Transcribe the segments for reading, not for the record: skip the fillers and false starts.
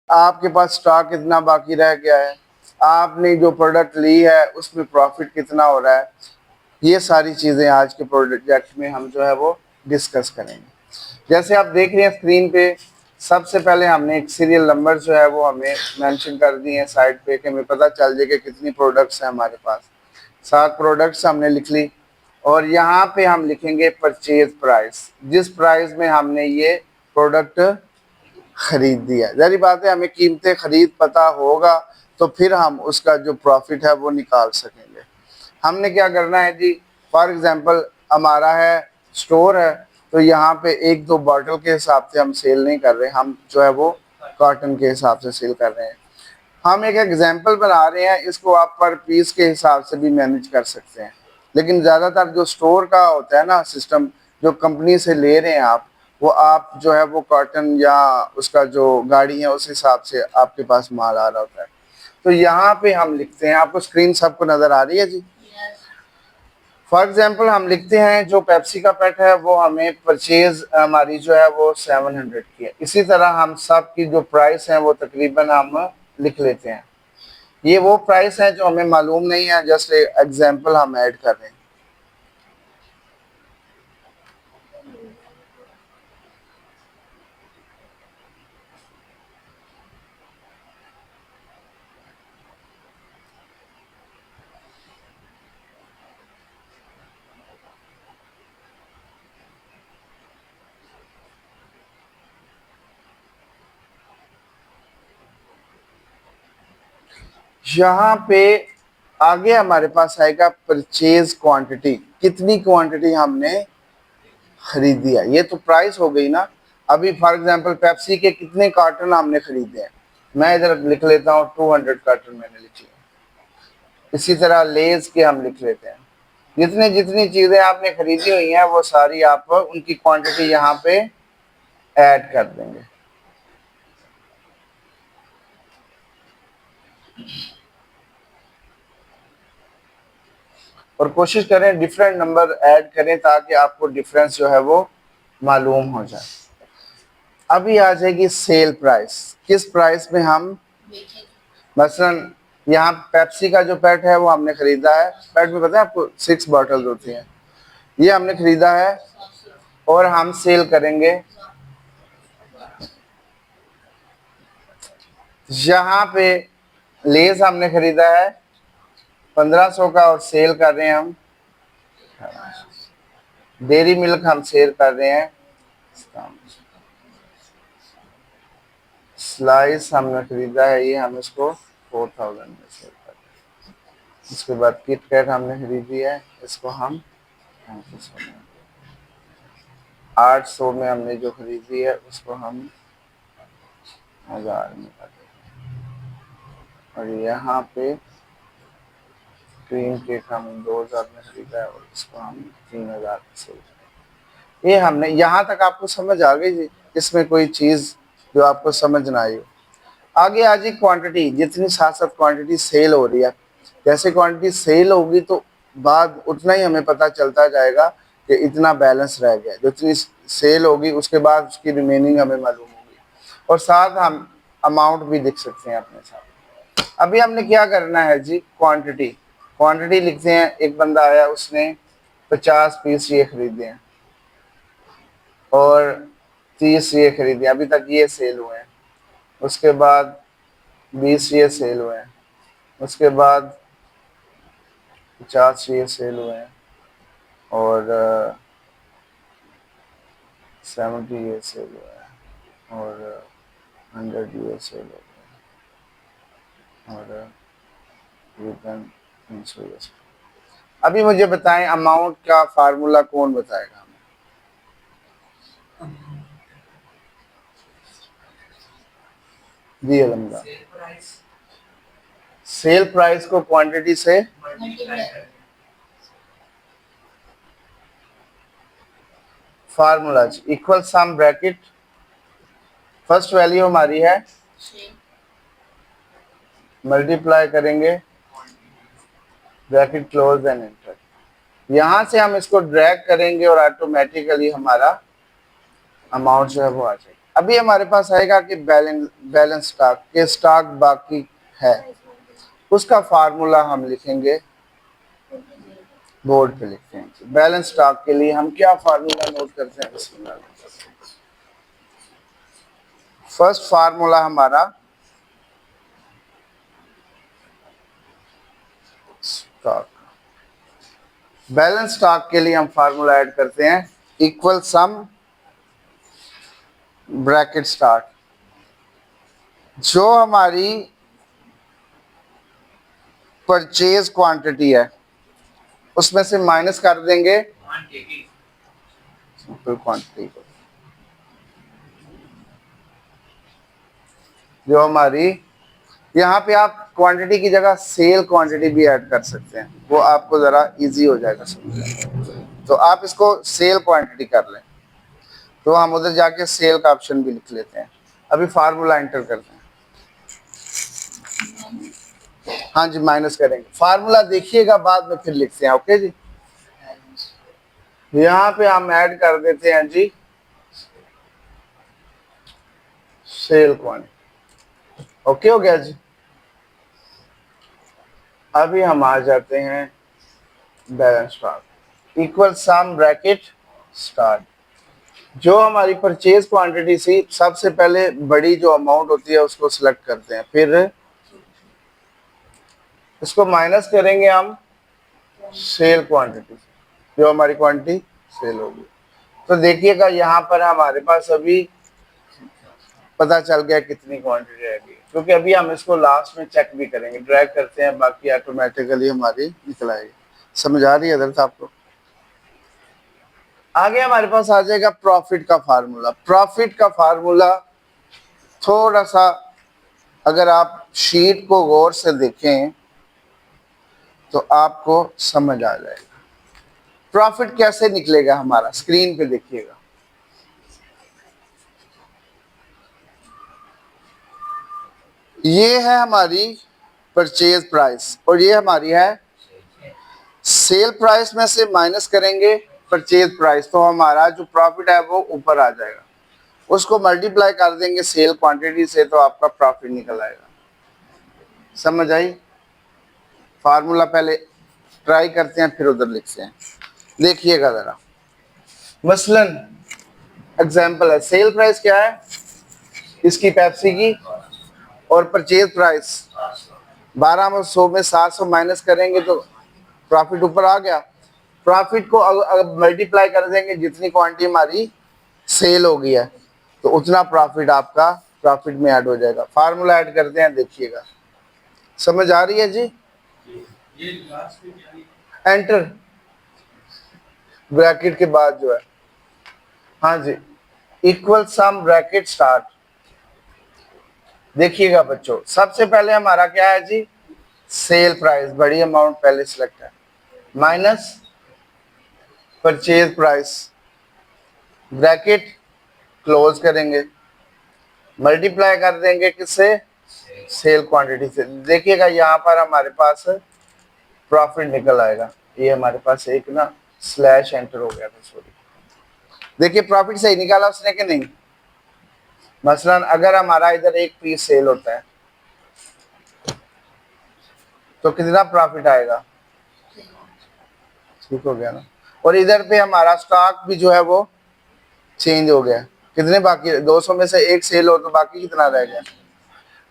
आपके पास स्टॉक कितना बाकी रह गया है, आपने जो प्रोडक्ट ली है उसमें प्रॉफिट कितना हो रहा है, ये सारी चीज़ें आज के प्रोजेक्ट में हम जो है वो डिस्कस करेंगे। जैसे आप देख रहे हैं स्क्रीन पे, सबसे पहले हमने एक सीरियल नंबर जो है वो हमें मेंशन कर दिए हैं साइड पे, कि हमें पता चल जाए कि कितनी प्रोडक्ट्स हैं हमारे पास। 7 प्रोडक्ट्स हमने लिख ली, और यहाँ पे हम लिखेंगे परचेज प्राइस, जिस प्राइस में हमने ये प्रोडक्ट खरीद दिया। जारी बात है, हमें कीमतें खरीद पता होगा तो फिर हम उसका जो प्रॉफिट है वो निकाल सकेंगे। हमने क्या करना है जी, फॉर एग्जांपल हमारा है स्टोर है, तो यहाँ पे 1-2 बॉटल के हिसाब से हम सेल नहीं कर रहे, हम जो है वो कार्टन के हिसाब से सेल कर रहे हैं। हम एक एग्जांपल बना रहे हैं, इसको आप पर पीस के हिसाब से भी मैनेज कर सकते हैं, लेकिन ज़्यादातर जो स्टोर का होता है ना सिस्टम, जो कंपनी से ले रहे हैं आप, वो आप जो है वो कार्टन या उसका जो गाड़ी है उस हिसाब से आपके पास माल आ रहा होता है। तो यहाँ पे हम लिखते हैं, आपको स्क्रीन सबको नज़र आ रही है जी। फॉर एग्जाम्पल हम लिखते हैं जो पेप्सी का पैट है वो हमें परचेज हमारी जो है वो 700 की है। इसी तरह हम सब की जो प्राइस है वो तकरीबन हम लिख लेते हैं। ये वो प्राइस है जो हमें मालूम नहीं है, जस्ट एग्जाम्पल हम ऐड कर रहे हैं। यहाँ पे आगे हमारे पास आएगा परचेज क्वांटिटी, कितनी क्वांटिटी हमने खरीदी है। ये तो प्राइस हो गई ना। अभी फॉर एग्जांपल पेप्सी के कितने कार्टन हमने खरीदे हैं, मैं इधर लिख लेता हूँ 200 कार्टन मैंने लिखे। इसी तरह लेज के हम लिख लेते हैं। जितनी जितनी चीजें आपने खरीदी हुई हैं वो सारी आप उनकी क्वांटिटी यहाँ पे ऐड कर देंगे। और कोशिश करें डिफरेंट नंबर ऐड करें ताकि आपको डिफरेंस जो है वो मालूम हो जाए। अभी आ जाएगी सेल प्राइस, किस प्राइस में हम, मसलन यहाँ पेप्सी का जो पैट है वो हमने खरीदा है, पैट में पता है आपको 6 बॉटल्स होती हैं, ये हमने खरीदा है और हम सेल करेंगे। यहाँ पे लेस हमने खरीदा है 1500 का और सेल कर रहे हैं हम। डेयरी मिल्क हम सेल कर रहे हैं, स्लाइस हमने खरीदा है, ये हम इसको 4000 में सेल कर रहे हैं। उसके बाद किट कैट हमने खरीदी है, इसको हम 800 में हमने जो खरीदी है उसको हम 1000 में कर रहे हैं। और यहाँ पे क्रीम केक हम 2000 में खरीदा है और इसको हम 3000 में सेल करें। ये हमने, यहाँ तक आपको समझ आ गई जी, इसमें कोई चीज़ जो आपको समझ ना आई हो। आगे आ जी क्वांटिटी, जितनी साथ साथ क्वांटिटी सेल हो रही है, जैसे क्वांटिटी सेल होगी तो बाद उतना ही हमें पता चलता जाएगा कि इतना बैलेंस रह गया। जितनी सेल होगी उसके बाद उसकी रिमेनिंग हमें मालूम होगी, और साथ हम अमाउंट भी लिख सकते हैं अपने साथ। अभी हमने क्या करना है जी, क्वांटिटी, क्वांटिटी लिखते हैं। एक बंदा आया, उसने 50 पीस ये खरीदे हैं और 30 ये खरीदे, अभी तक ये सेल हुए हैं। उसके बाद 20 ये सेल हुए हैं, उसके बाद 50 ये सेल हुए हैं, और 70 ये सेल हुए हैं, और 100 ये सेल हो गए, और रिटर्न 300 ये सेल। अभी मुझे बताएं अमाउंट का फार्मूला कौन बताएगा हमें? जी अलहमदा, सेल प्राइस को क्वांटिटी से फार्मूला इक्वल सम ब्रैकेट, फर्स्ट वैल्यू हमारी है, मल्टीप्लाई करेंगे ब्रैकेट क्लोज एंड एंटर। यहां से हम इसको ड्रैग करेंगे और ऑटोमेटिकली हमारा अमाउंट जो है वो आ जाएगा। अभी हमारे पास आएगा कि बैलेंस स्टॉक के स्टॉक बाकी है, उसका फार्मूला हम लिखेंगे, बोर्ड पे लिखते हैं। बैलेंस स्टॉक के लिए हम क्या फार्मूला नोट करते हैं? फर्स्ट फार्मूला हमारा स्टॉक, बैलेंस स्टॉक के लिए हम फार्मूला ऐड करते हैं इक्वल सम ब्रैकेट स्टार्ट। जो हमारी परचेज क्वांटिटी है उसमें से माइनस कर देंगे सिंपल क्वांटिटी को, जो हमारी, यहाँ पे आप क्वांटिटी की जगह सेल क्वांटिटी भी ऐड कर सकते हैं, वो आपको जरा इजी हो जाएगा समझना। तो आप इसको सेल क्वांटिटी कर लें, तो हम उधर जाके सेल का ऑप्शन भी लिख लेते हैं। अभी फार्मूला एंटर करते हैं। हाँ जी, माइनस करेंगे, फार्मूला देखिएगा बाद में फिर लिखते हैं। ओके जी, यहाँ पे हम ऐड कर देते हैं जी सेल क्वांटिटी। ओके हो गया जी। अभी हम आ जाते हैं बैलेंस स्टॉक इक्वल सम ब्रैकेट स्टार्ट। जो हमारी परचेज क्वांटिटी थी, सबसे पहले बड़ी जो अमाउंट होती है उसको सिलेक्ट करते हैं, फिर इसको माइनस करेंगे हम सेल क्वांटिटी, जो हमारी क्वांटिटी सेल होगी। तो देखिएगा यहाँ पर हमारे पास अभी पता चल गया कितनी क्वांटिटी रहेगी, क्योंकि अभी हम इसको लास्ट में चेक भी करेंगे, ड्रैग करते हैं, बाकी ऑटोमेटिकली हमारी निकल आएगी। समझ आ रही है इधर आपको? आगे हमारे पास आ जाएगा प्रॉफिट का फार्मूला। प्रॉफिट का फार्मूला थोड़ा सा अगर आप शीट को गौर से देखें तो आपको समझ आ जाएगा प्रॉफिट कैसे निकलेगा हमारा। स्क्रीन पे देखिएगा, ये है हमारी परचेज प्राइस और ये हमारी है सेल प्राइस। में से माइनस करेंगे परचेज प्राइस, तो हमारा जो प्रॉफिट है वो ऊपर आ जाएगा। उसको मल्टीप्लाई कर देंगे सेल क्वांटिटी से, तो आपका प्रॉफिट निकल आएगा। समझ आई? फार्मूला पहले ट्राई करते हैं फिर उधर लिखते हैं। देखिएगा जरा, मसलन एग्जांपल है, सेल प्राइस क्या है इसकी, पेप्सी की, और परचेज प्राइस 1200 में 700 माइनस करेंगे तो प्रॉफिट ऊपर आ गया। प्रॉफिट को अगर मल्टीप्लाई कर देंगे, जितनी क्वांटिटी हमारी सेल हो गई है तो उतना प्रॉफिट आपका प्रॉफिट में ऐड हो जाएगा। फार्मूला ऐड करते हैं, देखिएगा। समझ आ रही है जी? एंटर ब्रैकेट के बाद जो है, हाँ जी, इक्वल सम ब्रैकेट स्टार्ट। देखिएगा बच्चों, सबसे पहले हमारा क्या है जी, सेल प्राइस, बड़ी अमाउंट पहले सिलेक्ट है, minus purchase price, bracket close करेंगे, मल्टीप्लाई कर देंगे किससे, सेल क्वांटिटी से। देखिएगा यहाँ पर हमारे पास प्रॉफिट निकल आएगा। ये हमारे पास एक ना स्लैश एंटर हो गया था, सॉरी। देखिए प्रॉफिट सही निकाला उसने कि नहीं। मसलन अगर हमारा इधर एक पीस सेल होता है तो कितना प्रॉफिट आएगा, ठीक हो गया ना। और इधर पे हमारा स्टॉक भी जो है वो चेंज हो गया, कितने बाकी, 200 में से एक सेल हो तो बाकी कितना रह गया।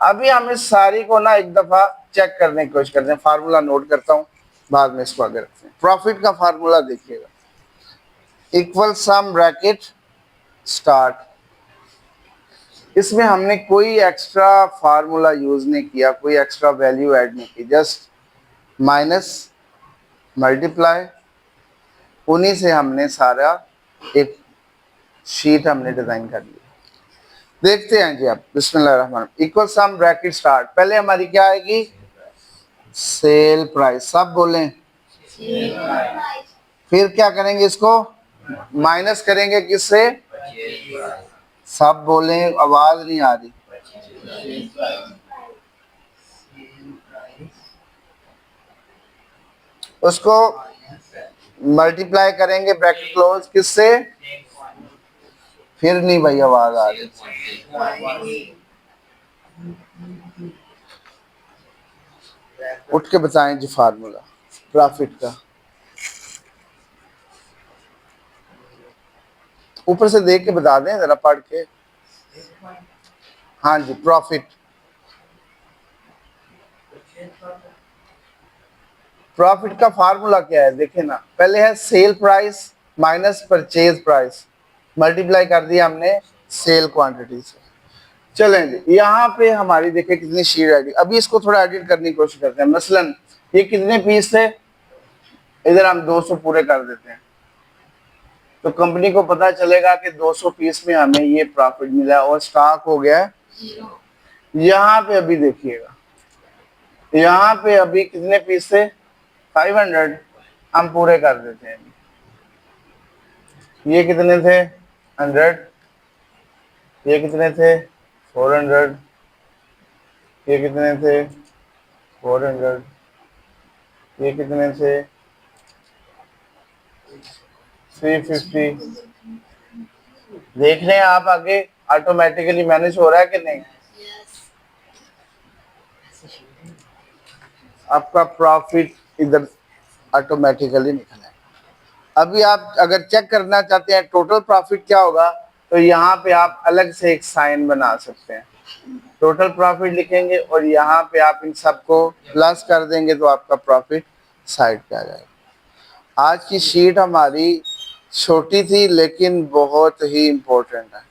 अभी हम इस सारी को ना एक दफा चेक करने की कोशिश करते हैं। फार्मूला नोट करता हूँ, बाद में इसको आगे रखते हैं। प्रॉफिट का फार्मूला देखिएगा, इक्वल सम ब्रैकेट स्टार्ट। इसमें हमने कोई एक्स्ट्रा फार्मूला यूज नहीं किया, कोई एक्स्ट्रा वैल्यू ऐड नहीं की, जस्ट माइनस मल्टीप्लाई, उन्हीं से हमने सारा एक शीट हमने डिजाइन कर लिया। देखते हैं जी आप, बिस्मिल्लाह। इक्वल सम ब्रैकेट स्टार्ट, पहले हमारी क्या आएगी, सेल प्राइस, सब बोलें, फिर क्या करेंगे, इसको माइनस करेंगे किससे, सब बोलें, आवाज नहीं आ रही, उसको मल्टीप्लाई करेंगे ब्रैकेट क्लोज किससे, फिर नहीं भाई आवाज आ रही, उठ के बताएं जी फार्मूला प्रॉफिट का, ऊपर से देख के बता दें जरा पढ़ के। हाँ जी, प्रॉफिट, प्रॉफिट का फार्मूला क्या है देखें ना, पहले है sale price minus purchase price, multiply कर दिया हमने सेल क्वांटिटी से। चलें जी, यहाँ पे हमारी देखिए कितनी शीट एडिट, अभी इसको थोड़ा एडिट करने की कोशिश करते हैं। मसलन ये कितने पीस थे, इधर हम 200 पूरे कर देते हैं, तो कंपनी को पता चलेगा कि 200 पीस में हमें ये प्रॉफिट मिला और स्टॉक हो गया है। यहाँ पे अभी देखिएगा, यहाँ पे अभी कितने पीस थे, 500, हम पूरे कर देते हैं। ये कितने थे, 100, ये कितने थे, 400, ये कितने थे, 400, ये कितने थे, 350। देख रहे हैं आप आगे ऑटोमेटिकली मैनेज हो रहा है कि नहीं, आपका प्रॉफिट इधर ऑटोमेटिकली निकला है। अभी आप अगर चेक करना चाहते हैं टोटल प्रॉफिट क्या होगा, तो यहाँ पे आप अलग से एक साइन बना सकते हैं, टोटल प्रॉफिट लिखेंगे और यहाँ पे आप इन सबको प्लस कर देंगे तो आपका प्रॉफिट साइड पे आ जाएगा। आज की शीट हमारी छोटी थी लेकिन बहुत ही इम्पोर्टेंट है।